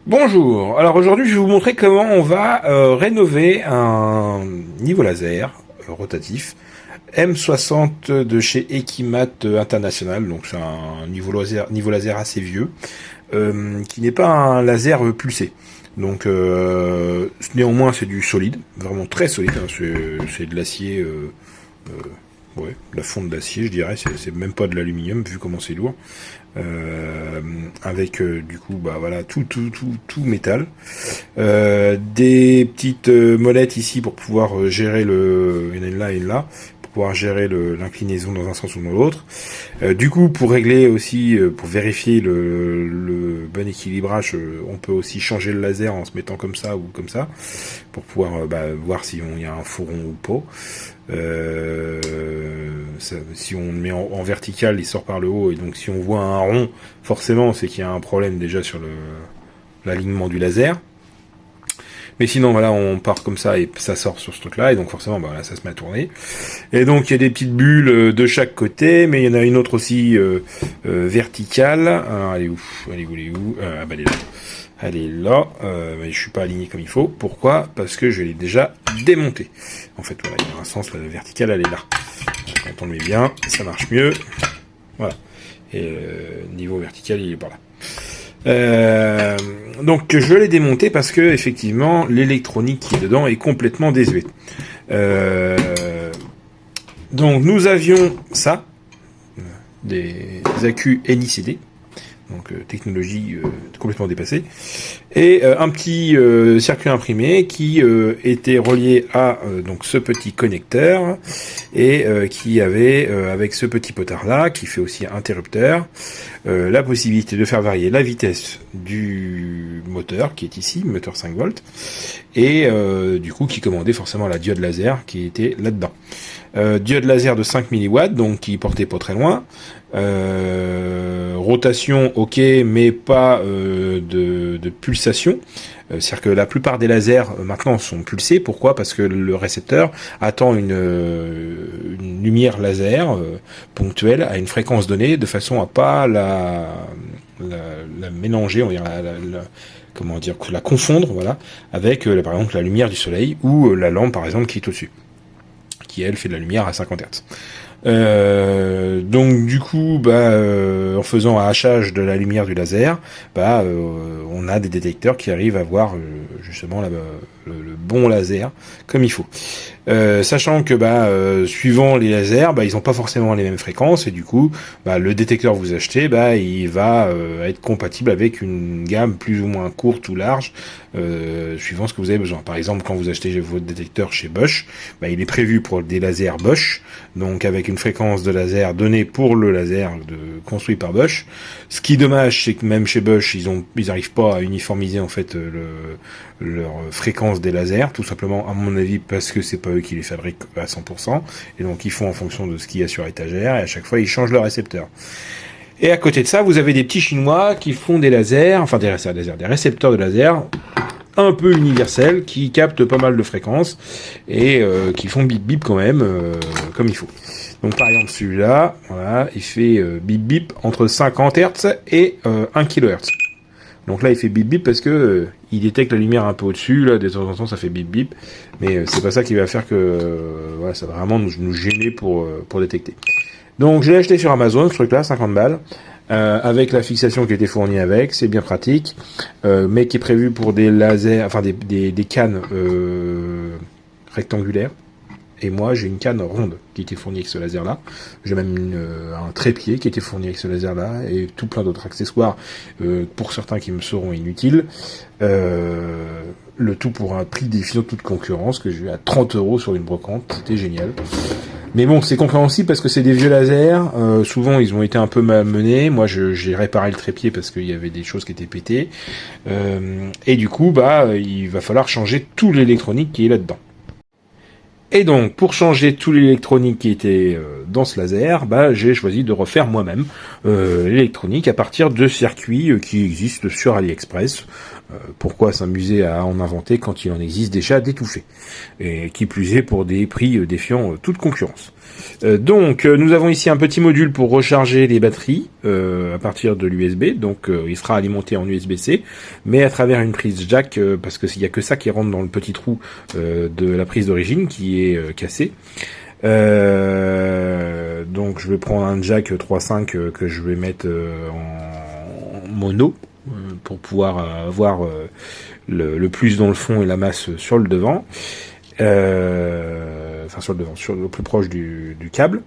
Bonjour, alors aujourd'hui je vais vous montrer comment on va rénover un niveau laser rotatif M60 de chez Equimat International, donc c'est un niveau laser assez vieux, qui n'est pas un laser pulsé. Donc néanmoins c'est du solide, vraiment très solide, hein, c'est de l'acier, ouais, de la fonte d'acier je dirais, c'est même pas de l'aluminium vu comment c'est lourd. Avec du coup bah voilà tout métal, des petites molettes ici pour pouvoir gérer il y en a une là et une là pour pouvoir gérer l'inclinaison dans un sens ou dans l'autre, du coup pour régler aussi pour vérifier le bon équilibrage, on peut aussi changer le laser en se mettant comme ça ou comme ça pour pouvoir voir si il y a un fourron ou pas. Si on le met en vertical, il sort par le haut, et donc si on voit un rond, forcément c'est qu'il y a un problème déjà sur l'alignement du laser. Mais sinon voilà, on part comme ça et ça sort sur ce truc là, et donc forcément bah, là, ça se met à tourner. Et donc il y a des petites bulles de chaque côté, mais il y en a une autre aussi verticale. Alors, elle est où? Elle est où? Ah bah elle est là. Elle est là, mais je suis pas aligné comme il faut. Pourquoi? Parce que je l'ai déjà démonté. En fait, voilà, il y a un sens, la verticale, elle est là. Quand on le met bien, ça marche mieux. Voilà. Et niveau vertical, il est par là. Donc je l'ai démonté parce que effectivement, l'électronique qui est dedans est complètement désuète. Donc nous avions ça, des accus NICD. Donc technologie complètement dépassée, et un petit circuit imprimé qui était relié à donc ce petit connecteur, et qui avait avec ce petit potard là qui fait aussi interrupteur, la possibilité de faire varier la vitesse du moteur qui est ici, moteur 5 volts, et du coup qui commandait forcément la diode laser qui était là-dedans. Diode laser de 5 milliwatts, donc qui portait pas très loin. Rotation ok, mais pas de pulsation. C'est-à-dire que la plupart des lasers maintenant sont pulsés. Pourquoi? Parce que le récepteur attend une lumière laser ponctuelle à une fréquence donnée, de façon à pas la mélanger, on va dire comment dire, la confondre, voilà, avec par exemple la lumière du soleil ou la lampe par exemple qui est au-dessus, qui elle fait de la lumière à 50 Hz. Donc du coup, en faisant un hachage de la lumière du laser, on a des détecteurs qui arrivent à voir justement le bon laser comme il faut. Sachant que suivant les lasers, ils n'ont pas forcément les mêmes fréquences, et du coup, le détecteur que vous achetez, il va être compatible avec une gamme plus ou moins courte ou large, suivant ce que vous avez besoin. Par exemple, quand vous achetez votre détecteur chez Bosch, il est prévu pour des lasers Bosch, donc avec une fréquence de laser donnée pour le laser construit par Bosch. Ce qui est dommage, c'est que même chez Bosch, ils arrivent pas à uniformiser en fait leur fréquence des lasers, tout simplement à mon avis parce que c'est pas eux qui les fabriquent à 100%, et donc ils font en fonction de ce qu'il y a sur étagère, et à chaque fois ils changent le récepteur. Et à côté de ça, vous avez des petits Chinois qui font des lasers, enfin des récepteurs de laser un peu universels, qui captent pas mal de fréquences, et qui font bip bip quand même, comme il faut. Donc par exemple celui-là, voilà, il fait bip bip entre 50 Hz et 1 kHz. Donc là il fait bip bip parce que il détecte la lumière un peu au-dessus, là de temps en temps ça fait bip bip, mais c'est pas ça qui va faire que voilà, ça va vraiment nous gêner pour détecter. Donc je l'ai acheté sur Amazon ce truc là, 50 balles. Avec la fixation qui était fournie avec, c'est bien pratique, mais qui est prévu pour des lasers, enfin des cannes rectangulaires. Et moi, j'ai une canne ronde qui était fournie avec ce laser-là. J'ai même un trépied qui était fourni avec ce laser-là, et tout plein d'autres accessoires, pour certains qui me seront inutiles. Le tout pour un prix défiant toute concurrence, que j'ai eu à 30 € sur une brocante. C'était génial. Mais bon, c'est compréhensible parce que c'est des vieux lasers. Souvent, ils ont été un peu malmenés. Moi, j'ai réparé le trépied parce qu'il y avait des choses qui étaient pétées. Et du coup, il va falloir changer tout l'électronique qui est là-dedans. Et donc, pour changer tout l'électronique qui était dans ce laser, bah, j'ai choisi de refaire moi-même l'électronique à partir de circuits qui existent sur AliExpress. Pourquoi s'amuser à en inventer quand il en existe déjà d'étouffés? Et qui plus est pour des prix défiant toute concurrence. Donc, nous avons ici un petit module pour recharger les batteries à partir de l'USB. Donc, il sera alimenté en USB-C, mais à travers une prise jack, parce qu'il n'y a que ça qui rentre dans le petit trou de la prise d'origine qui est cassé. Donc, je vais prendre un jack 3.5 que je vais mettre en mono pour pouvoir avoir le plus dans le fond et la masse sur le devant. Enfin sur le devant, sur le plus proche du câble.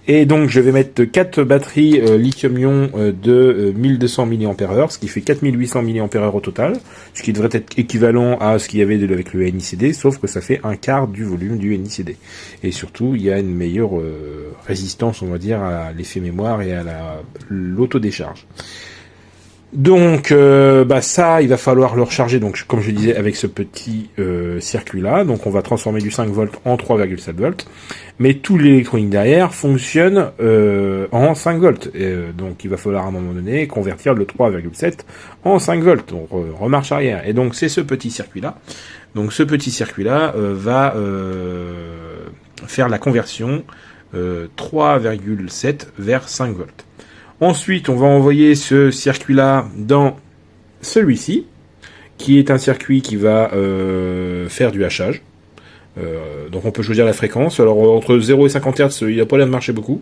Et donc je vais mettre 4 batteries lithium-ion de 1200 mAh, ce qui fait 4800 mAh au total, ce qui devrait être équivalent à ce qu'il y avait avec le NICD, sauf que ça fait un quart du volume du NICD. Et surtout, il y a une meilleure résistance, on va dire, à l'effet mémoire et à l'autodécharge. Donc, ça, il va falloir le recharger. Donc, comme je disais, avec ce petit circuit-là. Donc, on va transformer du 5 volts en 3,7 volts. Mais tout l'électronique derrière fonctionne en 5 volts. Donc, il va falloir à un moment donné convertir le 3,7 en 5 volts. Donc, remarche arrière. Et donc, c'est ce petit circuit-là. Donc, ce petit circuit-là va faire la conversion 3,7 vers 5 volts. Ensuite, on va envoyer ce circuit-là dans celui-ci, qui est un circuit qui va faire du hachage. Donc on peut choisir la fréquence. Alors entre 0 et 50 Hz, il n'a pas l'air de marcher beaucoup.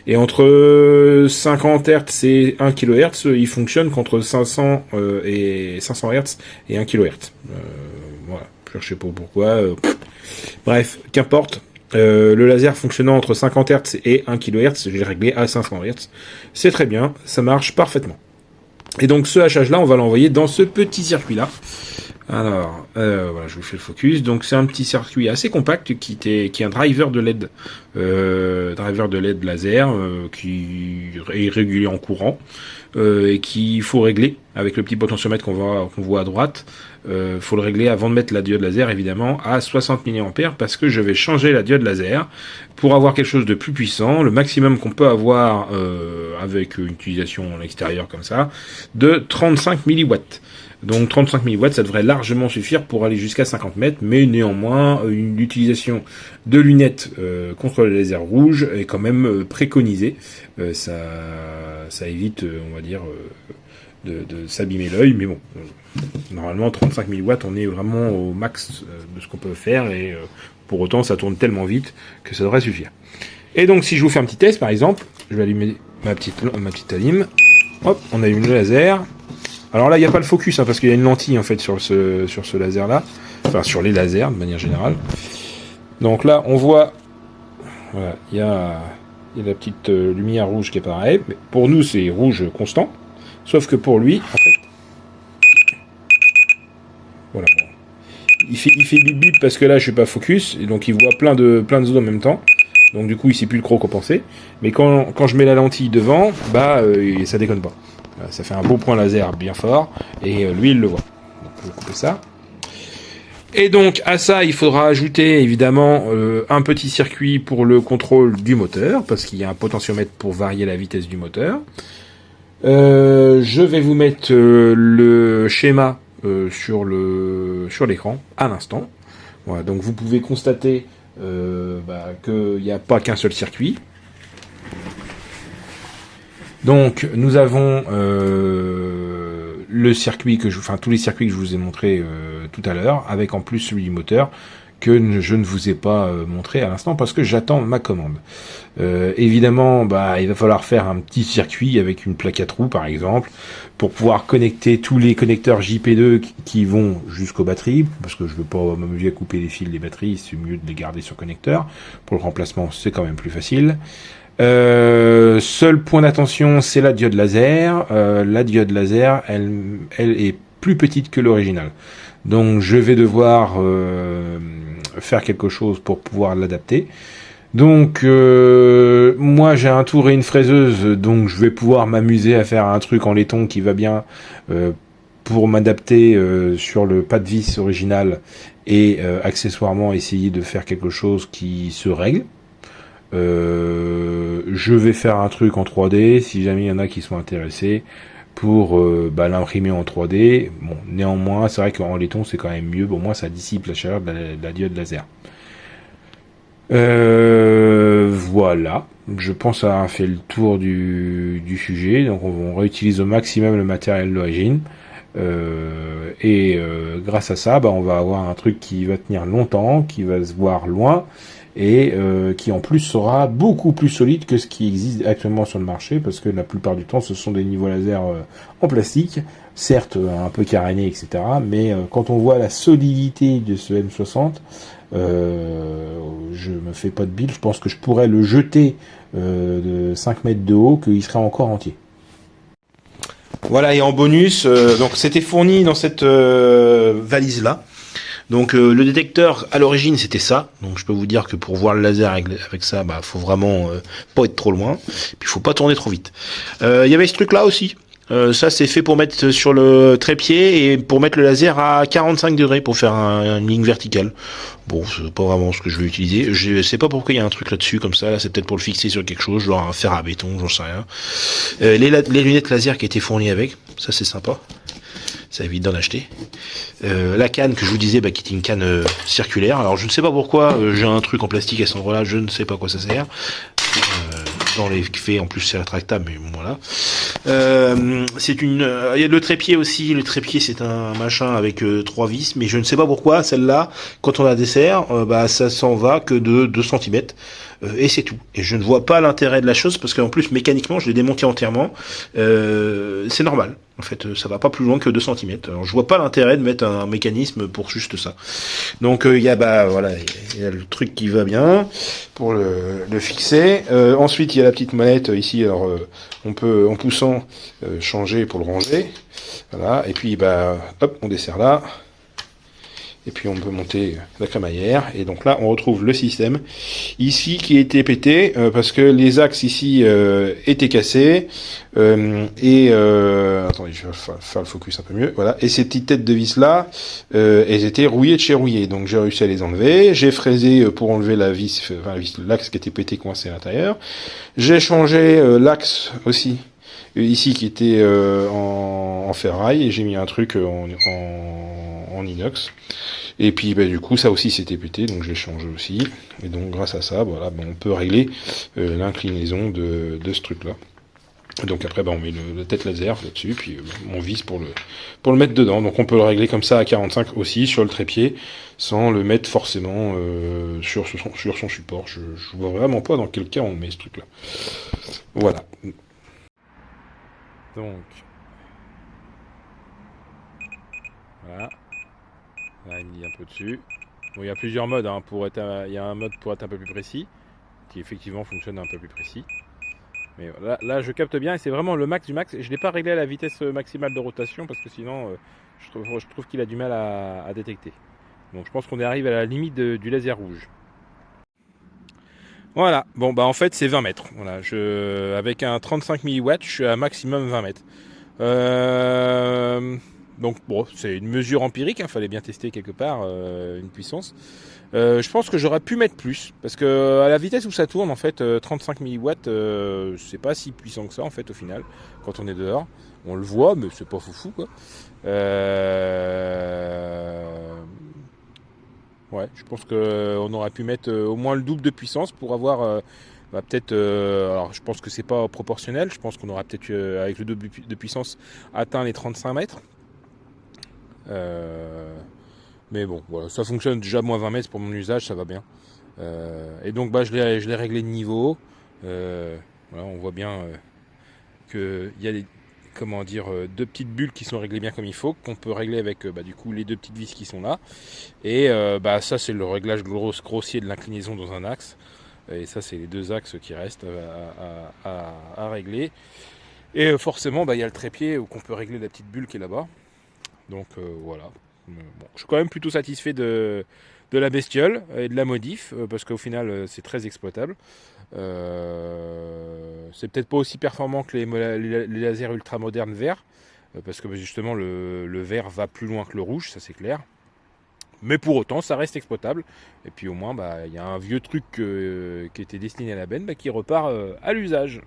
Et entre 50 Hz et 1 kHz, il fonctionne qu'entre 500 et 500 Hz et 1 kHz. Voilà, je sais pas pourquoi. Bref, qu'importe. Le laser fonctionnant entre 50 Hz et 1 kHz, j'ai réglé à 500 Hz. C'est très bien, ça marche parfaitement. Et donc ce hachage-là, on va l'envoyer dans ce petit circuit-là. Alors, voilà, je vous fais le focus. Donc c'est un petit circuit assez compact qui est un driver de LED, laser qui est régulé en courant et qu'il faut régler avec le petit potentiomètre qu'on voit à droite. Faut le régler avant de mettre la diode laser évidemment à 60 mA parce que je vais changer la diode laser pour avoir quelque chose de plus puissant, le maximum qu'on peut avoir avec une utilisation à l'extérieur comme ça, de 35 mW. Donc 35 mW, ça devrait largement suffire pour aller jusqu'à 50 mètres, mais néanmoins, une utilisation de lunettes contre le laser rouge est quand même préconisée. Ça évite, on va dire, de s'abîmer l'œil, mais bon, normalement 35 000 watts, on est vraiment au max de ce qu'on peut faire, et pour autant, ça tourne tellement vite que ça devrait suffire. Et donc, si je vous fais un petit test, par exemple, je vais allumer ma petite allime. Hop, on allume le laser. Alors là, il n'y a pas le focus, parce qu'il y a une lentille en fait sur ce laser-là, enfin sur les lasers de manière générale. Donc là, on voit, voilà, il y a la petite lumière rouge qui apparaît. Mais pour nous, c'est rouge constant, sauf que pour lui, en fait, voilà, bon. il fait bip bip parce que là, je suis pas focus, et donc il voit plein de zones en même temps. Donc du coup, il sait plus trop quoi penser. Mais quand je mets la lentille devant, ça déconne pas. Ça fait un beau point laser bien fort, et lui il le voit. Donc je vais couper ça. Et donc à ça il faudra ajouter évidemment un petit circuit pour le contrôle du moteur, parce qu'il y a un potentiomètre pour varier la vitesse du moteur. Je vais vous mettre le schéma sur l'écran à l'instant. Voilà, donc vous pouvez constater qu'il n'y a pas qu'un seul circuit. Donc nous avons le circuit tous les circuits que je vous ai montrés tout à l'heure, avec en plus celui du moteur que je ne vous ai pas montré à l'instant parce que j'attends ma commande. Évidemment, il va falloir faire un petit circuit avec une plaque à trous par exemple pour pouvoir connecter tous les connecteurs JP2 qui vont jusqu'aux batteries, parce que je ne veux pas m'amuser à couper les fils des batteries, c'est mieux de les garder sur connecteur. Pour le remplacement, c'est quand même plus facile. Seul point d'attention, c'est la diode laser. La diode laser, elle est plus petite que l'original. Donc je vais devoir faire quelque chose pour pouvoir l'adapter. Donc moi j'ai un tour et une fraiseuse, donc je vais pouvoir m'amuser à faire un truc en laiton qui va bien pour m'adapter sur le pas de vis original et accessoirement essayer de faire quelque chose qui se règle. Je vais faire un truc en 3D si jamais il y en a qui sont intéressés pour l'imprimer en 3D. Bon, néanmoins, c'est vrai qu'en laiton c'est quand même mieux. Bon, moi, ça dissipe la chaleur de la diode laser. Voilà. Je pense avoir fait le tour du sujet. Donc, on réutilise au maximum le matériel d'origine. Grâce à ça, on va avoir un truc qui va tenir longtemps, qui va se voir loin, et qui en plus sera beaucoup plus solide que ce qui existe actuellement sur le marché, parce que la plupart du temps ce sont des niveaux laser en plastique, certes un peu carénés, etc. Mais quand on voit la solidité de ce M60, je me fais pas de bile, je pense que je pourrais le jeter de 5 mètres de haut, qu'il serait encore entier. Voilà, et en bonus, donc c'était fourni dans cette valise là. Donc le détecteur à l'origine c'était ça. Donc je peux vous dire que pour voir le laser avec ça, faut vraiment pas être trop loin. Puis faut pas tourner trop vite. Il y avait ce truc là aussi. Ça c'est fait pour mettre sur le trépied et pour mettre le laser à 45 degrés pour faire une ligne verticale. Bon, c'est pas vraiment ce que je vais utiliser. Je sais pas pourquoi il y a un truc là-dessus comme ça. Là, c'est peut-être pour le fixer sur quelque chose, genre un fer à béton, j'en sais rien. Les lunettes laser qui étaient fournies avec, ça c'est sympa. Ça évite d'en acheter. La canne que je vous disais, qui était une canne circulaire. Alors je ne sais pas pourquoi j'ai un truc en plastique à cet endroit-là, je ne sais pas à quoi ça sert. Dans les faits, en plus c'est rétractable, mais bon, voilà. C'est une. Il y a le trépied aussi. Le trépied c'est un machin avec 3 vis, mais je ne sais pas pourquoi celle-là, quand on la dessert, ça s'en va que de 2 cm. Et c'est tout. Et je ne vois pas l'intérêt de la chose parce qu'en plus mécaniquement je l'ai démonté entièrement. C'est normal. En fait, ça va pas plus loin que 2 cm. Alors je vois pas l'intérêt de mettre un mécanisme pour juste ça. Donc il y a il y a le truc qui va bien pour le fixer. Ensuite il y a la petite manette ici. Alors on peut en poussant changer pour le ranger. Voilà. Et puis hop, on dessert là. Et puis on peut monter la crémaillère. Et donc là, on retrouve le système ici qui était pété parce que les axes ici étaient cassés. Attendez, je vais faire le focus un peu mieux. Voilà. Et ces petites têtes de vis là, elles étaient rouillées de chez rouillées. Donc j'ai réussi à les enlever. J'ai fraisé pour enlever l'axe qui était pété coincé à l'intérieur. J'ai changé l'axe aussi. Ici qui était en ferraille et j'ai mis un truc en inox. Et puis du coup ça aussi c'était pété, donc j'ai changé aussi. Et donc grâce à ça, voilà, on peut régler l'inclinaison de ce truc là. Donc après on met la tête laser là-dessus, puis on vise pour le mettre dedans. Donc on peut le régler comme ça à 45 aussi sur le trépied, sans le mettre forcément sur son support. Je vois vraiment pas dans quel cas on met ce truc là. Voilà. Donc voilà. Là, il me dit un peu dessus. Bon, il y a plusieurs modes. Il y a un mode pour être un peu plus précis, qui effectivement fonctionne un peu plus précis. Mais là je capte bien et c'est vraiment le max du max. Je ne l'ai pas réglé à la vitesse maximale de rotation parce que sinon, je trouve qu'il a du mal à détecter. Donc je pense qu'on arrive à la limite du laser rouge. Voilà. Bon, en fait, c'est 20 mètres. Voilà. Avec un 35 mW, je suis à maximum 20 mètres. Donc bon, c'est une mesure empirique, fallait bien tester quelque part une puissance. Je pense que j'aurais pu mettre plus, parce que à la vitesse où ça tourne, en fait, 35 mW, c'est pas si puissant que ça, en fait, au final, quand on est dehors. On le voit, mais c'est pas foufou, quoi. Ouais, je pense qu'on aurait pu mettre au moins le double de puissance pour avoir... peut-être, alors je pense que c'est pas proportionnel, je pense qu'on aura peut-être avec le double de puissance atteint les 35 mètres. Mais bon, voilà, ça fonctionne déjà moins 20 mètres pour mon usage, ça va bien. Et donc je l'ai réglé de niveau. Voilà, on voit bien qu'il y a deux petites bulles qui sont réglées bien comme il faut, qu'on peut régler avec du coup les deux petites vis qui sont là. Et ça c'est le réglage grossier de l'inclinaison dans un axe. Et ça c'est les deux axes qui restent à régler. Et forcément il y a le trépied où qu'on peut régler la petite bulle qui est là-bas. Donc voilà. Bon, je suis quand même plutôt satisfait de la bestiole et de la modif, parce qu'au final c'est très exploitable. C'est peut-être pas aussi performant que les lasers ultra modernes verts, parce que bah, justement le vert va plus loin que le rouge, ça c'est clair. Mais pour autant, ça reste exploitable. Et puis au moins, bah, il y a un vieux truc qui était destiné à la benne bah, qui repart à l'usage.